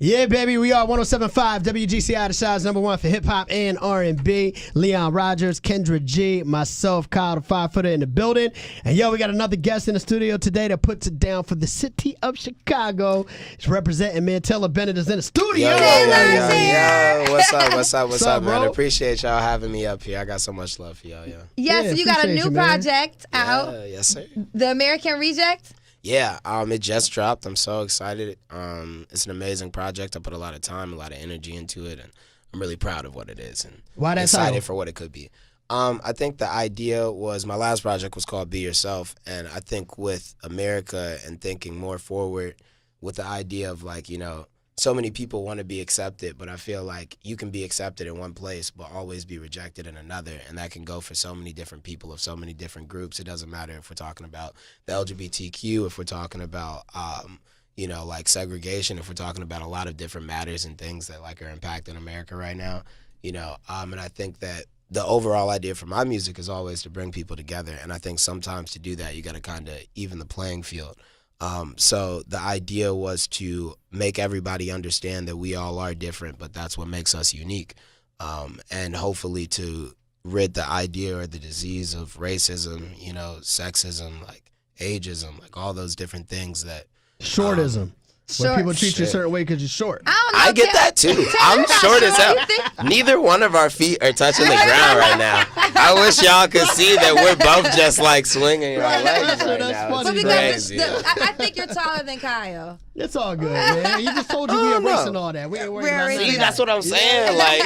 Yeah, baby, we are 107.5 WGCI, the Shaw's #1 for hip-hop and R&B. Leon Rogers, Kendra G, myself, Kyle the 5-footer in the building. And, yo, we got another guest in the studio today that puts it down for the city of Chicago. He's representing, man. Taylor Bennett is in the studio. Yo, what's up, man? Bro? Appreciate y'all having me up here. I got so much love for y'all, Yes, Yeah, you got a appreciate new you, man. project out. Yes, sir. The American Reject. Yeah, it just dropped. I'm so excited. It's an amazing project. I put a lot of time, a lot of energy into it, and I'm really proud of what it is and Why that excited title? for what it could be. I think the idea was, my last project was called Be Yourself, and I think with America and thinking more forward with the idea of, like, you know, so many people want to be accepted, but I feel like you can be accepted in one place but always be rejected in another, and that can go for so many different people of so many different groups. It doesn't matter if we're talking about the LGBTQ, if we're talking about you know, like segregation, if we're talking about a lot of different matters and things that, like, are impacting America right now, you know. And I think that the overall idea for my music is always to bring people together, and I think sometimes to do that you got to kind of even the playing field. So the idea was to make everybody understand that we all are different, but that's what makes us unique. And hopefully to rid the idea or the disease of racism, you know, sexism, like ageism, like all those different things that. Shortism. When people treat you a certain way because you're short. I get that too. I'm short as hell. Neither one of our feet are touching the ground right now. I wish y'all could see that we're both just like swinging our legs right That's now. funny, It's bro. crazy. I think you're taller than Kyle. It's all good, man. He just told you we erasing all that. We ain't worried about See, that. that's what I'm saying. Like,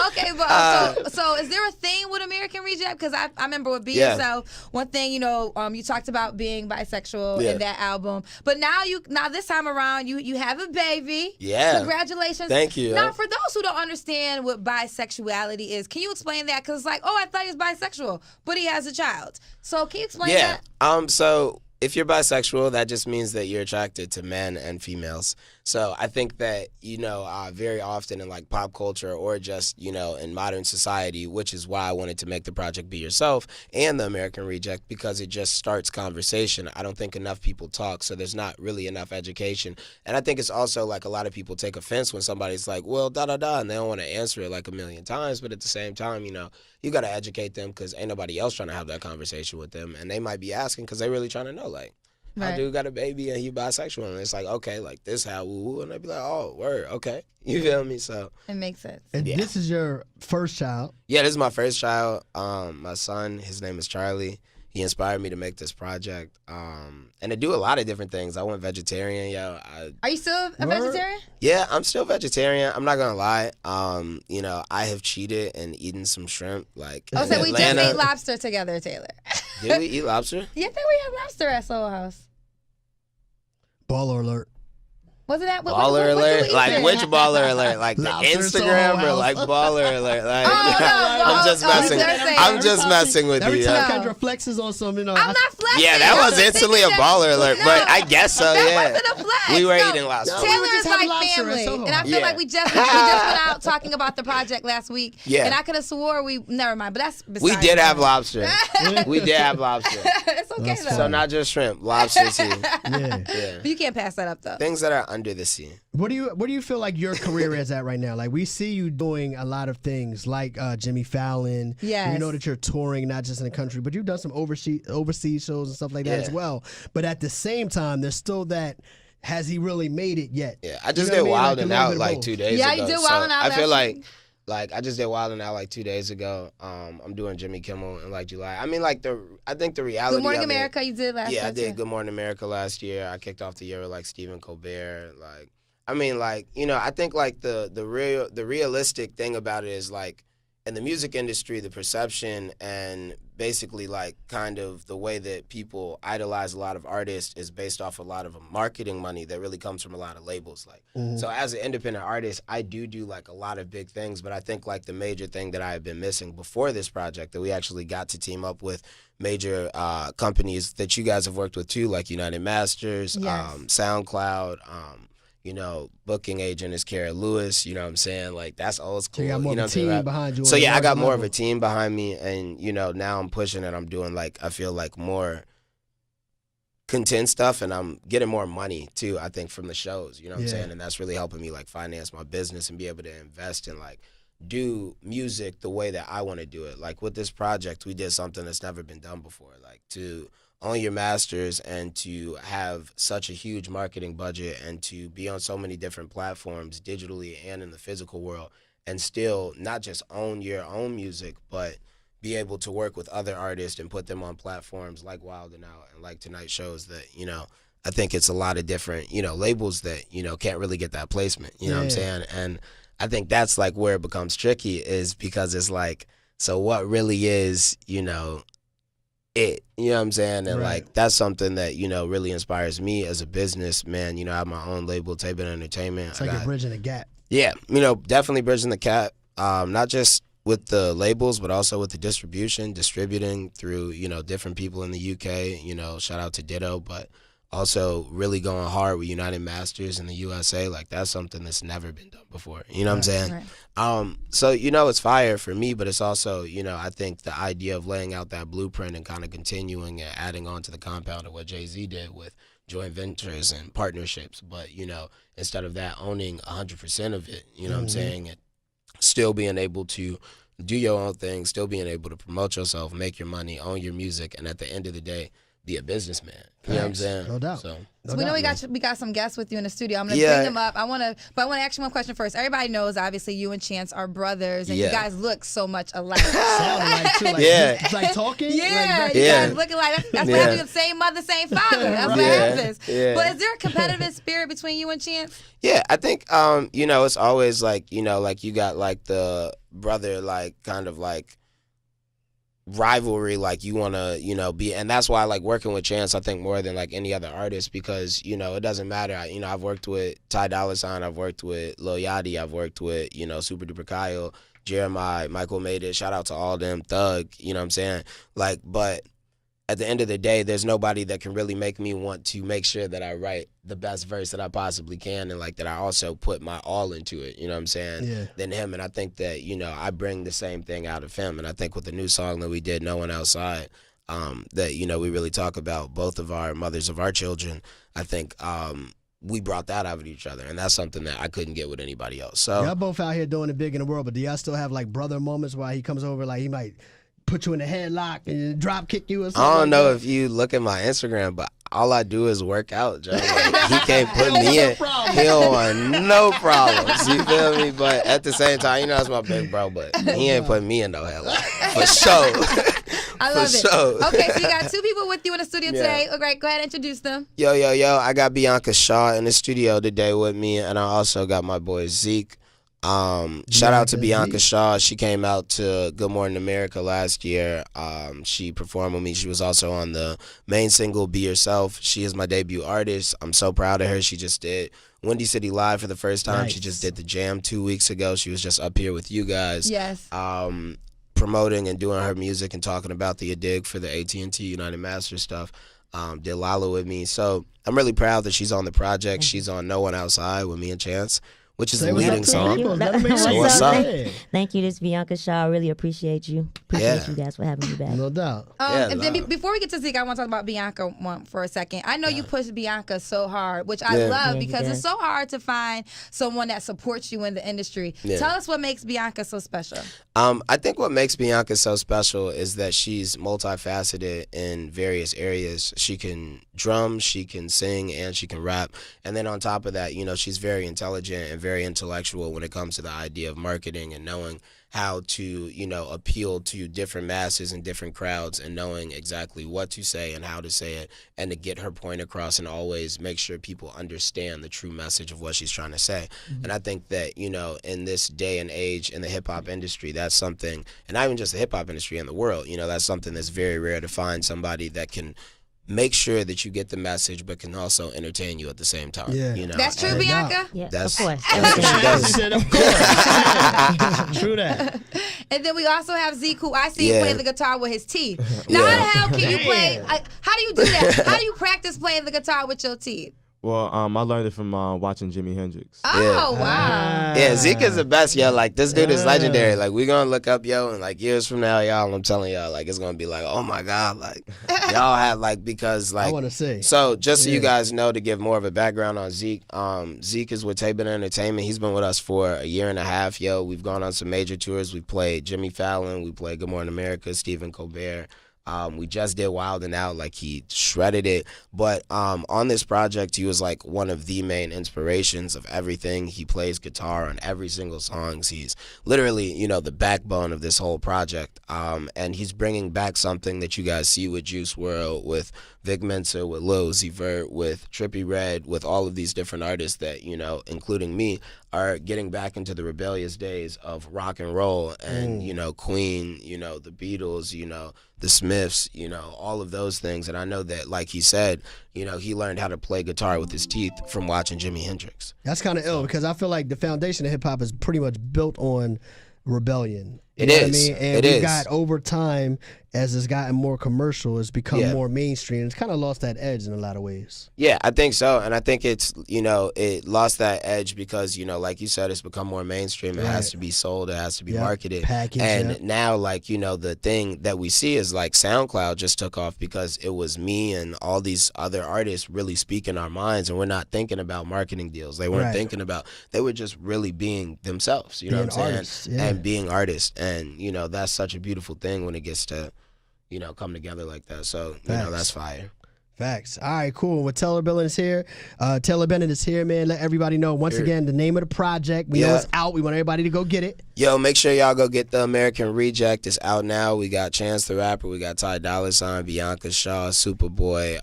Okay, but so is there a theme with American Reject? Because I remember with Be Yourself, one thing, you know, you talked about being bisexual in that album, but now this time around you have a baby. Yeah. Congratulations. Thank you. Now, for those who don't understand what bisexuality is, can you explain that? Because it's like, oh, I thought he was bisexual, but he has a child. So can you explain that? So if you're bisexual, that just means that you're attracted to men and females. So I think that, you know, very often in like pop culture or just, you know, in modern society, which is why I wanted to make the project Be Yourself and the American Reject, because it just starts conversation. I don't think enough people talk, so there's not really enough education. And I think it's also like a lot of people take offense when somebody's like, well, da-da-da, and they don't want to answer it like a million times. But at the same time, you know, you got to educate them because ain't nobody else trying to have that conversation with them. And they might be asking because they really trying to know, like, my dude got a baby and he bisexual, and it's like, okay, like this how woo, and they be like, oh, word, okay, you feel me? So It makes sense. And this is your first child. yeah, this is my first child. My son, his name is Charlie. He inspired me to make this project, and to do a lot of different things. I went vegetarian, Are you still a vegetarian? Yeah, I'm still vegetarian. I'm not gonna lie. You know, I have cheated and eaten some shrimp. Like, Oh, in so we just Atlanta. ate lobster together, Taylor. Did we eat lobster? Yeah, I think we had lobster at Soul House. Baller alert. Wasn't that what Baller what did alert? we eat Like there? which baller alert? Like the Lobster Instagram Soul or like House. baller alert? Like Oh, no, I'm just oh, messing. they're saying- I'm just messing with Every you. time yeah. Kendra flexes on some, you know. I'm not flexing. Yeah, that was I'm instantly a thinking baller alert, No, but I guess so. that Yeah, wasn't a flex. we were No, eating lobster. No, we Taylor were just is having like lobster at family, Soho. and I feel Yeah. like we just went out talking about the project last week. Yeah. And I could have swore we never mind, but that's besides We did the have point. lobster. We did have lobster. It's okay That's though. So not just shrimp, lobster too. Yeah. Yeah. But you can't pass that up though. Things that are under the sea. What do you feel like your career is at right now? Like, we see you doing a lot of things, like Jimmy Fallon. Yes. We know that you're touring not just in the country, but you've done some overseas shows and stuff like that Yeah. as well. But at the same time, there's still that. Has he really made it yet? Yeah, I just You know did what I mean? Wild Like, and a little Out bit of like both. 2 days Yeah, ago. you did So Wild 'N Out I feel last week. like I just did Wild and Out like 2 days ago. I'm doing Jimmy Kimmel in like July. I mean, like I think the reality. Good Morning of it- America, you did last Yeah, I year, did too. Good Morning America last year. I kicked off the year with like Stephen Colbert. Like, I mean, like, you know, I think like the realistic thing about it is like, in the music industry, the perception and basically like kind of the way that people idolize a lot of artists is based off a lot of marketing money that really comes from a lot of labels. Like, so as an independent artist, I do like a lot of big things, but I think like the major thing that I have been missing before this project that we actually got to team up with major companies that you guys have worked with too, like United Masters, Yes. SoundCloud, you know, booking agent is Kara Lewis, you know what I'm saying? Like, that's old school. So you got more know of a what I'm saying? team behind you. So on yeah, I larger got more of level. a team behind me, and you know, now I'm pushing it. I'm doing like, I feel like more content stuff, and I'm getting more money too, I think, from the shows, you know what I'm Yeah. saying? And that's really helping me like finance my business and be able to invest in like do music the way that I want to do it. Like with this project, we did something that's never been done before, like to own your masters and to have such a huge marketing budget and to be on so many different platforms digitally and in the physical world, and still not just own your own music, but be able to work with other artists and put them on platforms like Wild and Out and like Tonight Shows that, you know, I think it's a lot of different, you know, labels that, you know, can't really get that placement, you know what I'm saying? And I think that's like where it becomes tricky, is because it's like, so what really is, you know, it, you know what I'm saying? And like, that's something that, you know, really inspires me as a businessman. You know, I have my own label, Taylor Entertainment. It's like you're bridging the gap. Yeah, you know, definitely bridging the gap, not just with the labels, but also with the distributing through, you know, different people in the UK, you know, shout out to Ditto, but also really going hard with United Masters in the USA. Like, that's something that's never been done before, you know what I'm saying? Right. So, you know, it's fire for me, but it's also, you know, I think the idea of laying out that blueprint and kind of continuing and adding on to the compound of what Jay-Z did with joint ventures and partnerships, but, you know, instead of that, owning 100% of it, you know what I'm saying? And still being able to do your own thing, still being able to promote yourself, make your money, own your music, and at the end of the day, be a businessman. You know what I'm saying? No doubt. So we know we got some guests with you in the studio. I'm gonna bring them up. But I want to ask you one question first. Everybody knows, obviously, you and Chance are brothers, and you guys look so much alike. Sound alike too. Like, Yeah. like talking. Yeah, like, you guys looking like that's what happens. Same mother, same father. That's what happens. Yeah. But is there a competitive spirit between you and Chance? Yeah, I think you know, it's always like, you know, like you got like the brother, like kind of like rivalry, like you want to, you know, be, and that's why I like working with Chance, I think, more than like any other artist, because, you know, it doesn't matter. You know, I've worked with Ty Dolla $ign, I've worked with Lil Yachty, I've worked with, you know, Super Duper Kyle, Jeremiah, Michael Made It, shout out to all them, Thug, you know what I'm saying? Like, but at the end of the day, there's nobody that can really make me want to make sure that I write the best verse that I possibly can, and like that I also put my all into it, you know what I'm saying, than him. And I think that, you know, I bring the same thing out of him. And I think with the new song that we did, No One Outside, that, you know, we really talk about both of our mothers of our children, I think we brought that out of each other. And that's something that I couldn't get with anybody else. So y'all both out here doing it big in the world, but do y'all still have like brother moments while he comes over, like he might put you in a headlock and drop kick you or something? I don't know if you look at my Instagram, but all I do is work out, Joe. Like, he can't put me in. He don't want no problems. You feel me? But at the same time, you know, that's my big bro, but he ain't putting me in no headlock. For sure. I love it. Sure. Okay, so you got two people with you in the studio today. All right, go ahead and introduce them. Yo. I got Bianca Shaw in the studio today with me, and I also got my boy Zeke. Shout out to Bianca Shaw. She came out to Good Morning America last year. She performed with me. She was also on the main single Be Yourself. She is my debut artist. I'm so proud of her. She just did Windy City Live for the first time. Nice. She just did the Jam 2 weeks ago. She was just up here with you guys. Yes. Promoting and doing her music and talking about the Dig for the AT&T United Masters stuff. Did Lala with me. So I'm really proud that she's on the project. She's on No One Outside with me and Chance, which is the leading song. So what's up? Thank you. This is Bianca Shaw. I really appreciate you. Appreciate you guys for having me back. No doubt. And then before we get to Zeke, I want to talk about Bianca one for a second. I know you pushed Bianca so hard, which I love because it's so hard to find someone that supports you in the industry. Tell us what makes Bianca so special. I think what makes Bianca so special is that she's multifaceted in various areas. She can drum, she can sing, and she can rap. And then on top of that, you know, she's very intelligent and very intellectual when it comes to the idea of marketing and knowing how to, you know, appeal to different masses and different crowds, and knowing exactly what to say and how to say it, and to get her point across and always make sure people understand the true message of what she's trying to say. And I think that, you know, in this day and age in the hip-hop industry, that's something, and not even just the hip-hop industry, in the world, you know, that's something that's very rare to find, somebody that can make sure that you get the message, but can also entertain you at the same time. Yeah. You know? That's true, Bianca? Yeah, That's, of course. That's what she does. She said, of course. True that. And then we also have Zeke, who I see play the guitar with his teeth. Now, how the hell can you play? How do you do that? How do you practice playing the guitar with your teeth? Well, I learned it from watching Jimi Hendrix. Oh, wow. Yeah, Zeke is the best, yo. Like, this dude is legendary. Like, we gonna look up, yo, and like years from now, y'all, I'm telling y'all, like, it's gonna be like, oh my God, like, y'all had like, because like, I want to see. So just so you guys know, to give more of a background on Zeke, Zeke is with Taylor Bennett Entertainment. He's been with us for a year and a half, yo. We've gone on some major tours. We played Jimmy Fallon. We played Good Morning America, Stephen Colbert. We just did Wild 'N Out, like he shredded it. But on this project, he was like one of the main inspirations of everything. He plays guitar on every single song. He's literally, you know, the backbone of this whole project. And he's bringing back something that you guys see with Juice WRLD, with Vic Mensa, with Lil Uzi Vert, with Trippie Redd, with all of these different artists that, you know, including me, are getting back into the rebellious days of rock and roll and, you know, Queen, you know, the Beatles, you know, the Smiths, you know, all of those things. And I know that, like he said, you know, he learned how to play guitar with his teeth from watching Jimi Hendrix. That's kind of ill because I feel like the foundation of hip hop is pretty much built on rebellion. You It know is. what I mean? And It we is. got over time, as it's gotten more commercial, it's become more mainstream. It's kind of lost that edge in a lot of ways. Yeah, I think so. And I think it's, you know, it lost that edge because, you know, like you said, it's become more mainstream. It has to be sold. It has to be marketed. Packaged, and now, like, you know, the thing that we see is like SoundCloud just took off because it was me and all these other artists really speaking our minds. And we're not thinking about marketing deals. They weren't thinking about, they were just really being themselves, you know what I'm saying? Artists, And being artists. And, you know, that's such a beautiful thing when it gets to, you know, come together like that. So, you know, that's fire. Facts. All right, cool. Well, Taylor Bennett is here. Taylor Bennett is here, man. Let everybody know once again the name of the project. We know it's out. We want everybody to go get it. Yo, make sure y'all go get the American Reject. It's out now. We got Chance the Rapper. We got Ty Dolla $ign, Bianca Shaw, Superboy.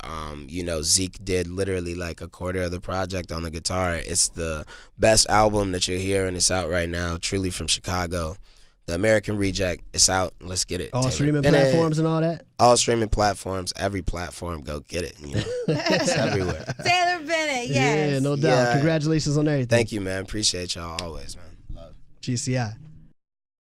You know, Zeke did literally like a quarter of the project on the guitar. It's the best album that you'll hear, and it's out right now. Truly from Chicago. The American Reject, it's out. Let's get it. All streaming platforms and all that? All streaming platforms, every platform, go get it. You know? It's everywhere. Taylor Bennett, yes. Yeah, no doubt. Congratulations on everything. Thank you, man. Appreciate y'all always, man. Love. GCI.